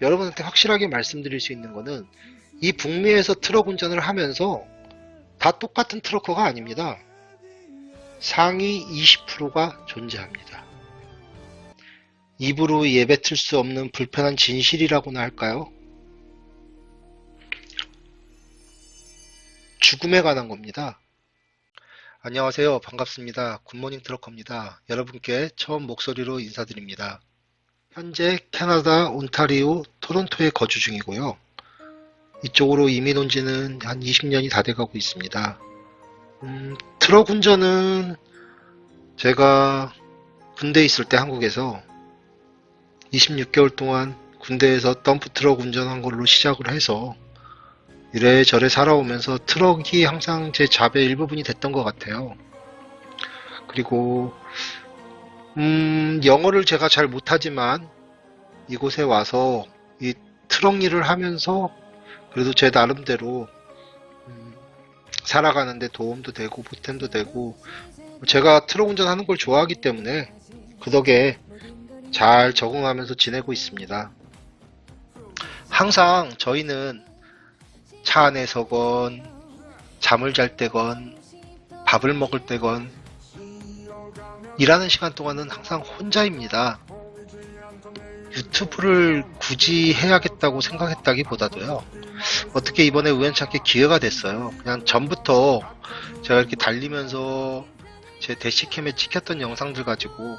여러분한테 확실하게 말씀드릴 수 있는 거는 이 북미에서 트럭 운전을 하면서 다 똑같은 트럭커가 아닙니다. 상위 20%가 존재합니다. 입으로 예뱉을 수 없는 불편한 진실이라고나 할까요? 죽음에 관한 겁니다. 안녕하세요. 반갑습니다. 굿모닝 트럭커입니다. 여러분께 처음 목소리로 인사드립니다. 현재 캐나다 온타리오 토론토에 거주 중이고요. 이쪽으로 이민 온 지는 한 20년이 다 돼가고 있습니다. 트럭 운전은 제가 군대에 있을 때 한국에서 26개월 동안 군대에서 덤프 트럭 운전한 걸로 시작을 해서 이래저래 살아오면서 트럭이 항상 제 잡의 일부분이 됐던 것 같아요. 그리고 영어를 제가 잘 못하지만 이곳에 와서 이 트럭 일을 하면서 그래도 제 나름대로 살아가는데 도움도 되고 보탬도 되고 제가 트럭 운전하는 걸 좋아하기 때문에 그 덕에 잘 적응하면서 지내고 있습니다. 항상 저희는 차 안에서건 잠을 잘 때건 밥을 먹을 때건 일하는 시간 동안은 항상 혼자입니다. 유튜브를 굳이 해야겠다고 생각했다기보다도요. 어떻게 이번에 우연찮게 기회가 됐어요. 그냥 전부터 제가 이렇게 달리면서 제 대시캠에 찍혔던 영상들 가지고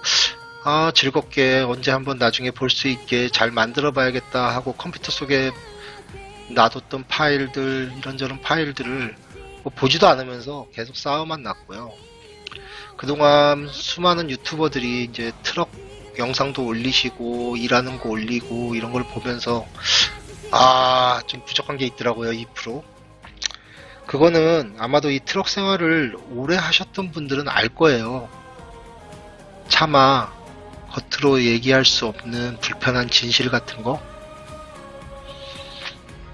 즐겁게 언제 한번 나중에 볼 수 있게 잘 만들어 봐야겠다 하고 컴퓨터 속에 놔뒀던 파일들, 이런저런 파일들을 뭐 보지도 않으면서 계속 쌓아만 놨고요. 그동안 수많은 유튜버들이 이제 트럭 영상도 올리시고 일하는 거 올리고 이런 걸 보면서 좀 부족한 게 있더라고요. 2%. 그거는 아마도 이 트럭 생활을 오래 하셨던 분들은 알 거예요. 차마 겉으로 얘기할 수 없는 불편한 진실 같은 거.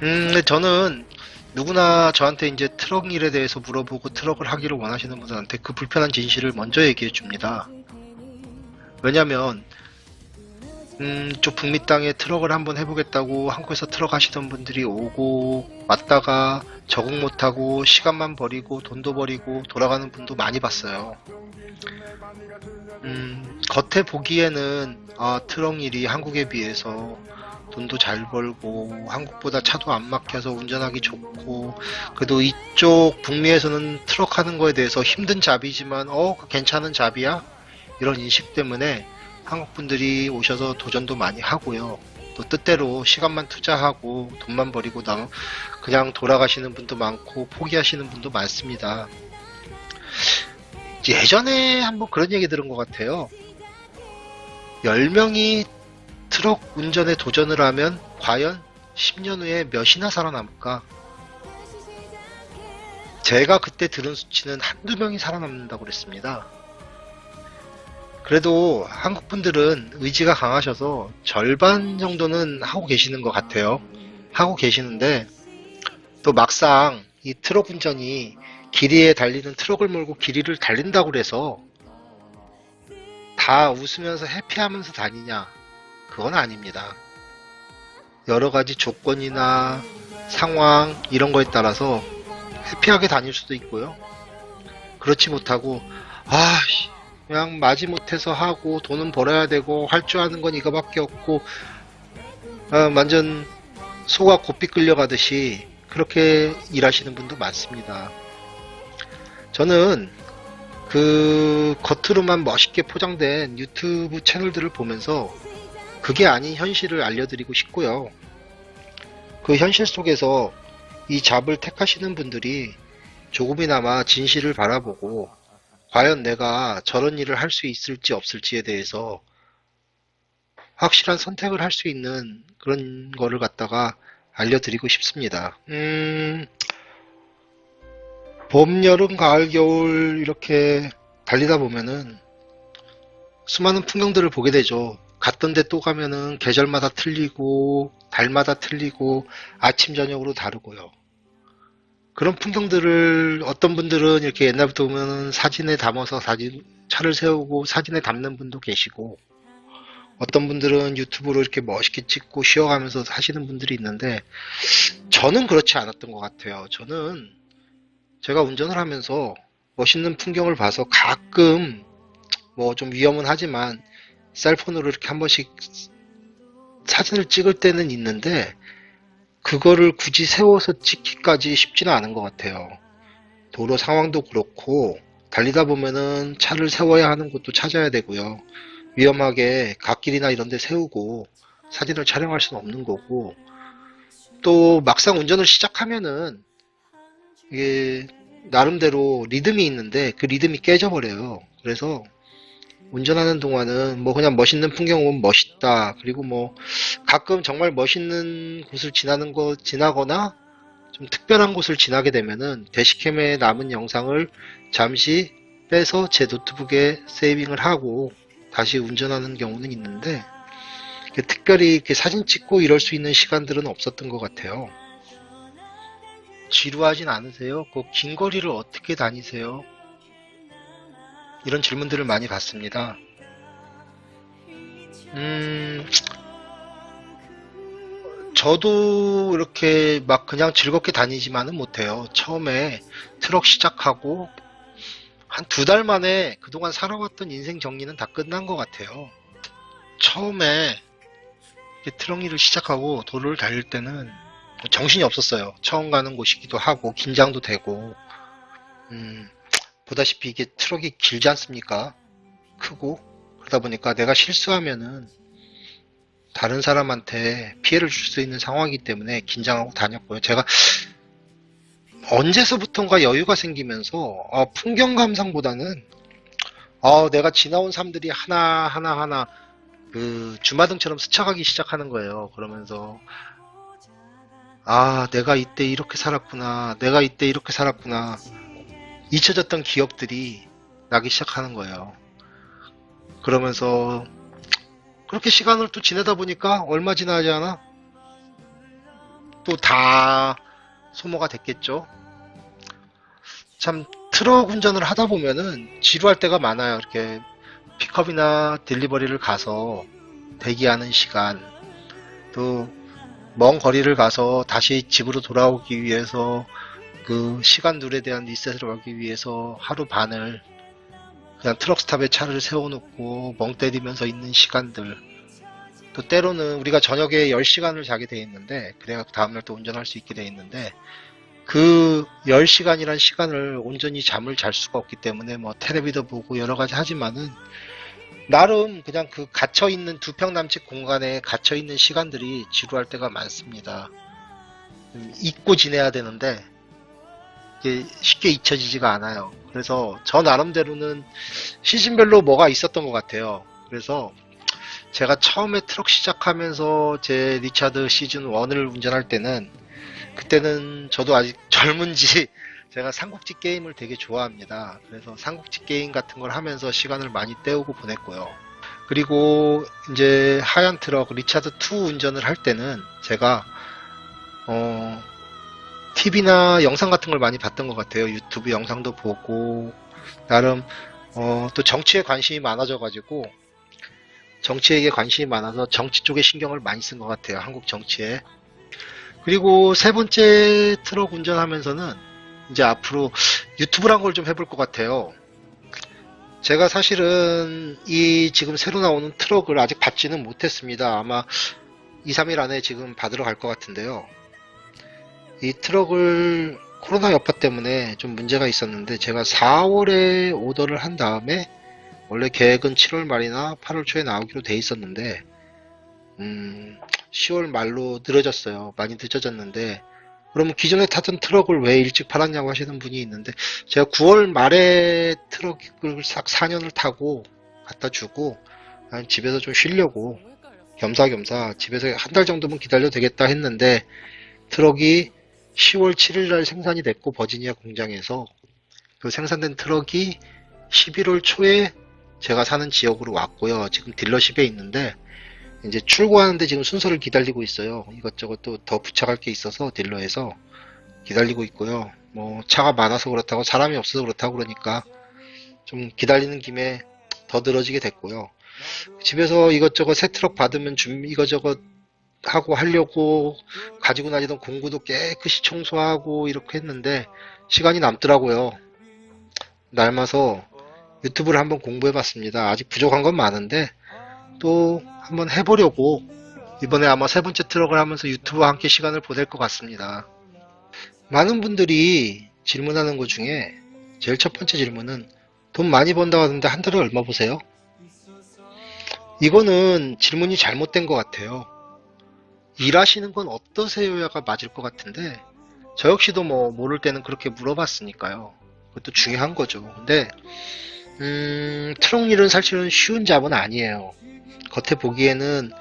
근데 저는 누구나 저한테 이제 트럭 일에 대해서 물어보고 트럭을 하기를 원하시는 분들한테 그 불편한 진실을 먼저 얘기해 줍니다. 왜냐면 저 북미 땅에 트럭을 한번 해보겠다고 한국에서 트럭 하시던 분들이 오고 왔다가 적응 못하고 시간만 버리고 돈도 버리고 돌아가는 분도 많이 봤어요. 겉에 보기에는 트럭 일이 한국에 비해서 돈도 잘 벌고 한국보다 차도 안 막혀서 운전하기 좋고 그래도 이쪽 북미에서는 트럭 하는 거에 대해서 힘든 잡이지만 괜찮은 잡이야? 이런 인식 때문에 한국 분들이 오셔서 도전도 많이 하고요. 또 뜻대로 시간만 투자하고 돈만 버리고 그냥 돌아가시는 분도 많고 포기하시는 분도 많습니다. 예전에 한번 그런 얘기 들은 것 같아요. 10명이 트럭 운전에 도전을 하면 과연 10년 후에 몇이나 살아남을까? 제가 그때 들은 수치는 한두 명이 살아남는다고 그랬습니다. 그래도 한국 분들은 의지가 강하셔서 절반 정도는 하고 계시는 것 같아요. 하고 계시는데 또 막상 이 트럭 운전이 길이에 달리는 트럭을 몰고 길이를 달린다고 그래서 다 웃으면서 해피하면서 다니냐? 그건 아닙니다. 여러 가지 조건이나 상황 이런 거에 따라서 해피하게 다닐 수도 있고요. 그렇지 못하고 그냥 마지못해서 하고 돈은 벌어야 되고 할 줄 아는 건 이거밖에 없고 완전 소가 고삐 끌려가듯이 그렇게 일하시는 분도 많습니다. 저는 그 겉으로만 멋있게 포장된 유튜브 채널들을 보면서 그게 아닌 현실을 알려드리고 싶고요. 그 현실 속에서 이 잡을 택하시는 분들이 조금이나마 진실을 바라보고 과연 내가 저런 일을 할 수 있을지 없을지에 대해서 확실한 선택을 할 수 있는 그런 거를 갖다가 알려드리고 싶습니다. 봄, 여름, 가을, 겨울 이렇게 달리다 보면은 수많은 풍경들을 보게 되죠. 갔던 데 또 가면은 계절마다 틀리고 달마다 틀리고 아침 저녁으로 다르고요. 그런 풍경들을 어떤 분들은 이렇게 옛날부터 보면은 사진에 담아서 차를 세우고 사진에 담는 분도 계시고 어떤 분들은 유튜브로 이렇게 멋있게 찍고 쉬어가면서 하시는 분들이 있는데 저는 그렇지 않았던 것 같아요. 저는 제가 운전을 하면서 멋있는 풍경을 봐서 가끔 뭐 좀 위험은 하지만 셀폰으로 이렇게 한 번씩 사진을 찍을 때는 있는데 그거를 굳이 세워서 찍기까지 쉽지는 않은 것 같아요. 도로 상황도 그렇고 달리다 보면은 차를 세워야 하는 곳도 찾아야 되고요. 위험하게 갓길이나 이런 데 세우고 사진을 촬영할 수는 없는 거고 또 막상 운전을 시작하면은 이게 나름대로 리듬이 있는데 그 리듬이 깨져버려요. 그래서 운전하는 동안은 뭐 그냥 멋있는 풍경 보면 멋있다. 그리고 뭐 가끔 정말 멋있는 곳을 지나거나 좀 특별한 곳을 지나게 되면은 대시캠에 남은 영상을 잠시 빼서 제 노트북에 세이빙을 하고 다시 운전하는 경우는 있는데 특별히 이렇게 사진 찍고 이럴 수 있는 시간들은 없었던 것 같아요. 지루하진 않으세요? 그 긴 거리를 어떻게 다니세요? 이런 질문들을 많이 받습니다. 음, 저도 이렇게 막 그냥 즐겁게 다니지만은 못해요. 처음에 트럭 시작하고 한 두 달 만에 그동안 살아왔던 인생 정리는 다 끝난 것 같아요. 처음에 트럭 일을 시작하고 도로를 달릴 때는 정신이 없었어요. 처음 가는 곳이기도 하고 긴장도 되고 음, 보다시피 이게 트럭이 길지 않습니까? 크고 그러다 보니까 내가 실수하면은 다른 사람한테 피해를 줄 수 있는 상황이기 때문에 긴장하고 다녔고요. 제가 언제서부턴가 여유가 생기면서 풍경 감상보다는 내가 지나온 삶들이 하나 그 주마등처럼 스쳐가기 시작하는 거예요. 그러면서 내가 이때 이렇게 살았구나. 내가 이때 이렇게 살았구나. 잊혀졌던 기억들이 나기 시작하는 거예요. 그러면서 그렇게 시간을 또 지내다 보니까 얼마 지나지 않아 또 다 소모가 됐겠죠. 참 트럭 운전을 하다 보면은 지루할 때가 많아요. 이렇게 픽업이나 딜리버리를 가서 대기하는 시간, 또 먼 거리를 가서 다시 집으로 돌아오기 위해서 그 시간들에 대한 리셋을 하기 위해서 하루 반을 그냥 트럭 스탑에 차를 세워놓고 멍 때리면서 있는 시간들, 또 때로는 우리가 저녁에 10시간을 자게 돼 있는데 그래야 다음날 또 운전할 수 있게 돼 있는데 그 10시간이란 시간을 온전히 잠을 잘 수가 없기 때문에 뭐 텔레비도 보고 여러 가지 하지만은 나름 그냥 그 갇혀있는 두 평 남짓 공간에 갇혀있는 시간들이 지루할 때가 많습니다. 잊고 지내야 되는데 이게 쉽게 잊혀지지가 않아요. 그래서 저 나름대로는 시즌별로 뭐가 있었던 것 같아요. 그래서 제가 처음에 트럭 시작하면서 제 리차드 시즌 1을 운전할 때는 그때는 저도 아직 젊은지 제가 삼국지 게임을 되게 좋아합니다. 그래서 삼국지 게임 같은 걸 하면서 시간을 많이 때우고 보냈고요. 그리고 이제 하얀 트럭 리차드 2 운전을 할 때는 제가 TV나 영상 같은 걸 많이 봤던 것 같아요. 유튜브 영상도 보고 나름 또 정치에 관심이 많아져가지고 정치에 관심이 많아서 정치 쪽에 신경을 많이 쓴 것 같아요. 한국 정치에. 그리고 세 번째 트럭 운전하면서는 이제 앞으로 유튜브란 걸 좀 해볼 것 같아요. 제가 사실은 이 지금 새로 나오는 트럭을 아직 받지는 못했습니다. 아마 2, 3일 안에 지금 받으러 갈 것 같은데요. 이 트럭을 코로나 여파 때문에 좀 문제가 있었는데 제가 4월에 오더를 한 다음에 원래 계획은 7월 말이나 8월 초에 나오기로 돼 있었는데 10월 말로 늘어졌어요. 많이 늦어졌는데 그러면 기존에 타던 트럭을 왜 일찍 팔았냐고 하시는 분이 있는데 제가 9월 말에 트럭을 싹 4년을 타고 갖다 주고 집에서 좀 쉬려고 겸사겸사 집에서 한 달 정도면 기다려도 되겠다 했는데 트럭이 10월 7일 날 생산이 됐고 버지니아 공장에서 그 생산된 트럭이 11월 초에 제가 사는 지역으로 왔고요. 지금 딜러십에 있는데 이제 출고하는데 지금 순서를 기다리고 있어요. 이것저것 또 더 부착할 게 있어서 딜러에서 기다리고 있고요. 뭐 차가 많아서 그렇다고 사람이 없어서 그렇다고 그러니까 좀 기다리는 김에 더 늘어지게 됐고요. 집에서 이것저것 새 트럭 받으면 이거저것 하고 하려고 가지고 다니던 공구도 깨끗이 청소하고 이렇게 했는데 시간이 남더라고요. 남아서 유튜브를 한번 공부해봤습니다. 아직 부족한 건 많은데 또 한번 해보려고 이번에 아마 세 번째 트럭을 하면서 유튜브와 함께 시간을 보낼 것 같습니다. 많은 분들이 질문하는 것 중에 제일 첫 번째 질문은 돈 많이 번다고 하는데 한 달에 얼마 보세요? 이거는 질문이 잘못된 것 같아요. 일하시는 건 어떠세요야가 맞을 것 같은데 저 역시도 뭐 모를 때는 그렇게 물어봤으니까요. 그것도 중요한 거죠. 근데 트럭 일은 사실은 쉬운 잡은 아니에요. 겉에 보기에는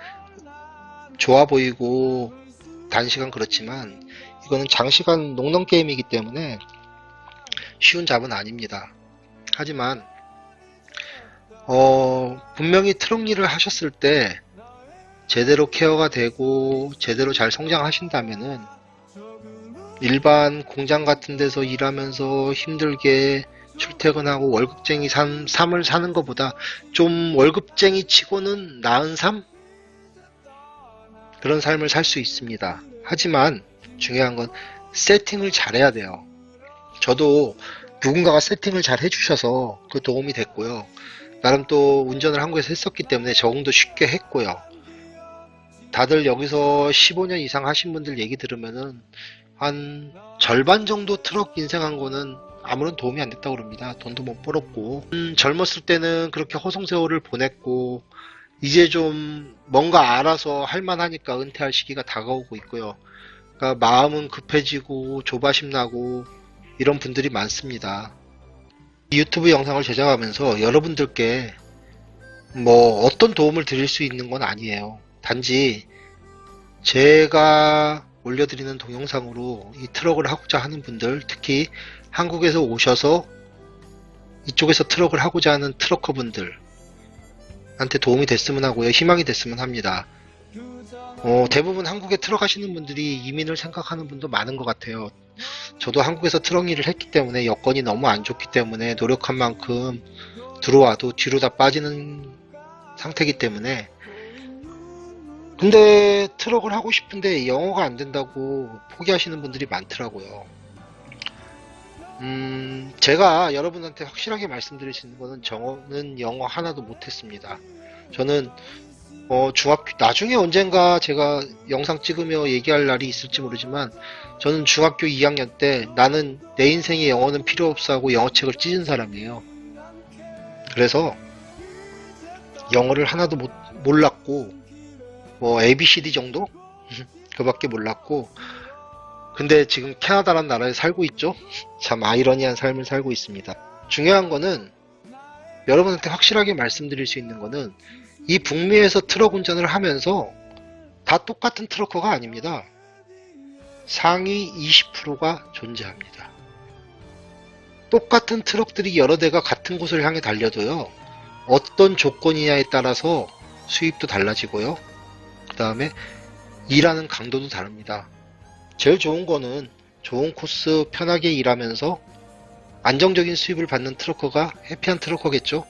좋아 보이고 단시간 그렇지만 이거는 장시간 농농 게임이기 때문에 쉬운 잡은 아닙니다. 하지만 분명히 트럭 일을 하셨을 때 제대로 케어가 되고 제대로 잘 성장하신다면은 일반 공장 같은 데서 일하면서 힘들게 출퇴근하고 월급쟁이 삶을 사는 것보다 좀 월급쟁이 치고는 나은 삶? 그런 삶을 살 수 있습니다. 하지만 중요한 건 세팅을 잘해야 돼요. 저도 누군가가 세팅을 잘 해주셔서 그 도움이 됐고요. 나름 또 운전을 한국에서 했었기 때문에 적응도 쉽게 했고요. 다들 여기서 15년 이상 하신 분들 얘기 들으면은 한 절반 정도 트럭 인생한 거는 아무런 도움이 안 됐다고 그럽니다. 돈도 못 벌었고 젊었을 때는 그렇게 허송세월을 보냈고 이제 좀 뭔가 알아서 할만하니까 은퇴할 시기가 다가오고 있고요. 그러니까 마음은 급해지고 조바심 나고 이런 분들이 많습니다. 이 유튜브 영상을 제작하면서 여러분들께 뭐 어떤 도움을 드릴 수 있는 건 아니에요. 단지 제가 올려드리는 동영상으로 이 트럭을 하고자 하는 분들, 특히 한국에서 오셔서 이쪽에서 트럭을 하고자 하는 트럭커 분들한테 도움이 됐으면 하고요. 희망이 됐으면 합니다. 대부분 한국에 트럭 하시는 분들이 이민을 생각하는 분도 많은 것 같아요. 저도 한국에서 트럭 일을 했기 때문에 여건이 너무 안 좋기 때문에 노력한 만큼 들어와도 뒤로 다 빠지는 상태이기 때문에 근데 트럭을 하고 싶은데 영어가 안 된다고 포기하시는 분들이 많더라고요. 제가 여러분한테 확실하게 말씀드릴 수 있는 거는 저는 영어 하나도 못했습니다. 저는 중학교 나중에 언젠가 제가 영상 찍으며 얘기할 날이 있을지 모르지만 저는 중학교 2학년 때 나는 내 인생에 영어는 필요 없어 하고 영어책을 찢은 사람이에요. 그래서 영어를 하나도 몰랐고 뭐 ABCD 정도? 그밖에 몰랐고 근데 지금 캐나다라는 나라에 살고 있죠? 참 아이러니한 삶을 살고 있습니다. 중요한 거는 여러분한테 확실하게 말씀드릴 수 있는 거는 이 북미에서 트럭 운전을 하면서 다 똑같은 트럭커가 아닙니다. 상위 20%가 존재합니다. 똑같은 트럭들이 여러 대가 같은 곳을 향해 달려도요. 어떤 조건이냐에 따라서 수입도 달라지고요. 그 다음에 일하는 강도도 다릅니다. 제일 좋은 거는 좋은 코스 편하게 일하면서 안정적인 수입을 받는 트럭커가 해피한 트럭커겠죠.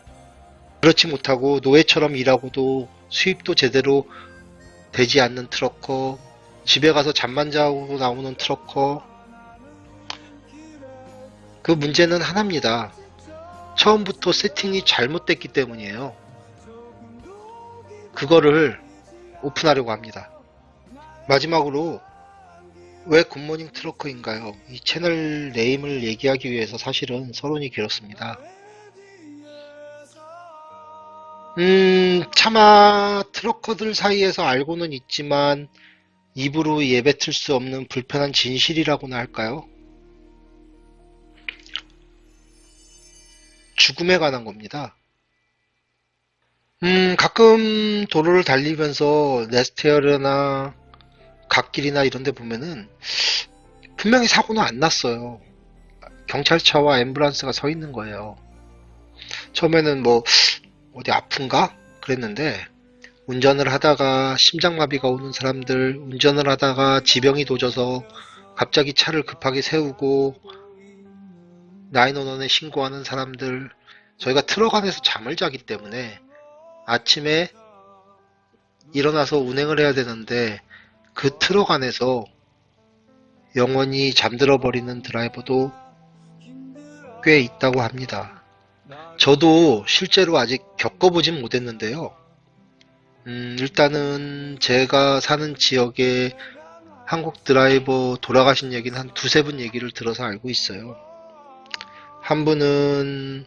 그렇지 못하고 노예처럼 일하고도 수입도 제대로 되지 않는 트럭커, 집에 가서 잠만 자고 나오는 트럭커, 그 문제는 하나입니다. 처음부터 세팅이 잘못됐기 때문이에요. 그거를 오픈하려고 합니다. 마지막으로 왜 굿모닝 트럭커인가요? 이 채널 네임을 얘기하기 위해서 사실은 서론이 길었습니다. 차마 트럭커들 사이에서 알고는 있지만 입으로 예뱉을 수 없는 불편한 진실이라고나 할까요? 죽음에 관한 겁니다. 가끔 도로를 달리면서 네스테어나 갓길이나 이런 데 보면은 분명히 사고는 안 났어요. 경찰차와 앰뷸런스가 서 있는 거예요. 처음에는 뭐 어디 아픈가? 그랬는데 운전을 하다가 심장마비가 오는 사람들, 운전을 하다가 지병이 도져서 갑자기 차를 급하게 세우고 911에 신고하는 사람들, 저희가 트럭 안에서 잠을 자기 때문에 아침에 일어나서 운행을 해야 되는데 그 트럭 안에서 영원히 잠들어 버리는 드라이버도 꽤 있다고 합니다. 저도 실제로 아직 겪어보진 못했는데요. 일단은 제가 사는 지역에 한국 드라이버 돌아가신 얘기는 한 두세 분 얘기를 들어서 알고 있어요. 한 분은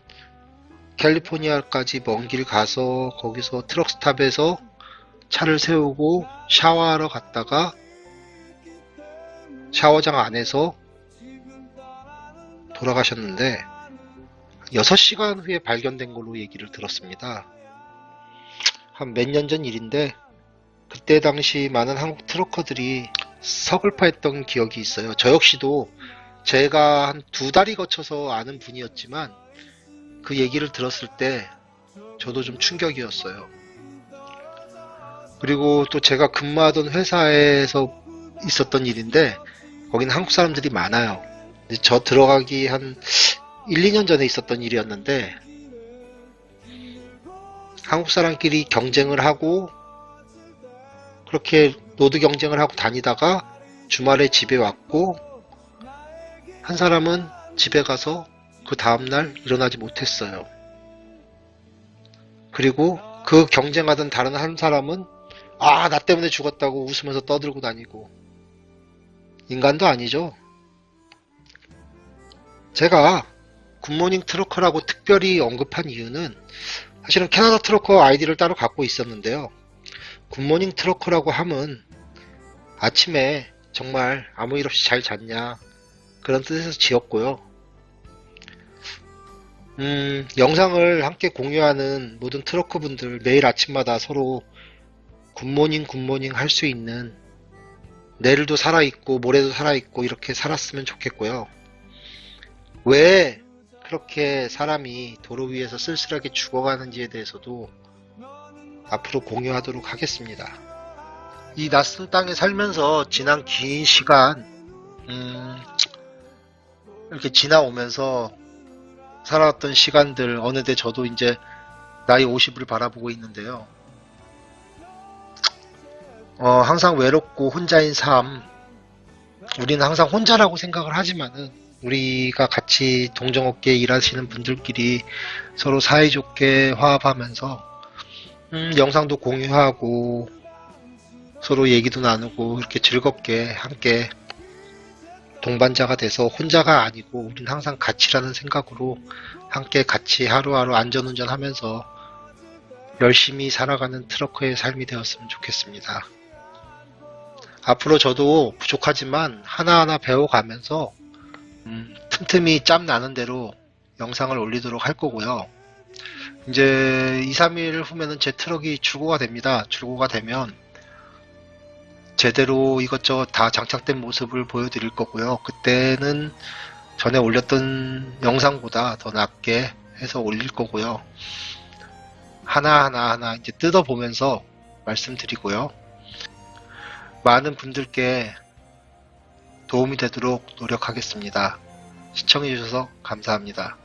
캘리포니아까지 먼 길 가서 거기서 트럭 스탑에서 차를 세우고 샤워하러 갔다가 샤워장 안에서 돌아가셨는데 6시간 후에 발견된 걸로 얘기를 들었습니다. 한 몇 년 전 일인데 그때 당시 많은 한국 트럭커들이 서글퍼했던 기억이 있어요. 저 역시도 제가 한 2달이 거쳐서 아는 분이었지만 그 얘기를 들었을 때 저도 좀 충격이었어요. 그리고 또 제가 근무하던 회사에서 있었던 일인데 거기는 한국 사람들이 많아요. 근데 저 들어가기 한 1, 2년 전에 있었던 일이었는데 한국 사람끼리 경쟁을 하고 그렇게 노드 경쟁을 하고 다니다가 주말에 집에 왔고 한 사람은 집에 가서 그 다음날 일어나지 못했어요. 그리고 그 경쟁하던 다른 한 사람은 나 때문에 죽었다고 웃으면서 떠들고 다니고 인간도 아니죠. 제가 굿모닝 트러커라고 특별히 언급한 이유는 사실은 캐나다 트러커 아이디를 따로 갖고 있었는데요. 굿모닝 트러커라고 함은 아침에 정말 아무 일 없이 잘 잤냐 그런 뜻에서 지었고요. 영상을 함께 공유하는 모든 트러커 분들 매일 아침마다 서로 굿모닝 굿모닝 할 수 있는 내일도 살아있고 모레도 살아있고 이렇게 살았으면 좋겠고요. 왜 그렇게 사람이 도로 위에서 쓸쓸하게 죽어가는지에 대해서도 앞으로 공유하도록 하겠습니다. 이 낯선 땅에 살면서 지난 긴 시간 이렇게 지나오면서 살아왔던 시간들 어느새 저도 이제 나이 50을 바라보고 있는데요. 항상 외롭고 혼자인 삶, 우리는 항상 혼자라고 생각을 하지만은 우리가 같이 동종업계에 일하시는 분들끼리 서로 사이좋게 화합하면서 영상도 공유하고 서로 얘기도 나누고 이렇게 즐겁게 함께 동반자가 돼서 혼자가 아니고 우린 항상 같이라는 생각으로 함께 같이 하루하루 안전운전 하면서 열심히 살아가는 트러커의 삶이 되었으면 좋겠습니다. 앞으로 저도 부족하지만 하나하나 배워가면서 틈틈이 짬 나는 대로 영상을 올리도록 할 거고요. 이제 2, 3일 후면은 제 트럭이 출고가 됩니다. 출고가 되면 제대로 이것저것 다 장착된 모습을 보여드릴 거고요. 그때는 전에 올렸던 영상보다 더 낫게 해서 올릴 거고요. 하나하나 이제 뜯어보면서 말씀드리고요. 많은 분들께 도움이 되도록 노력하겠습니다. 시청해주셔서 감사합니다.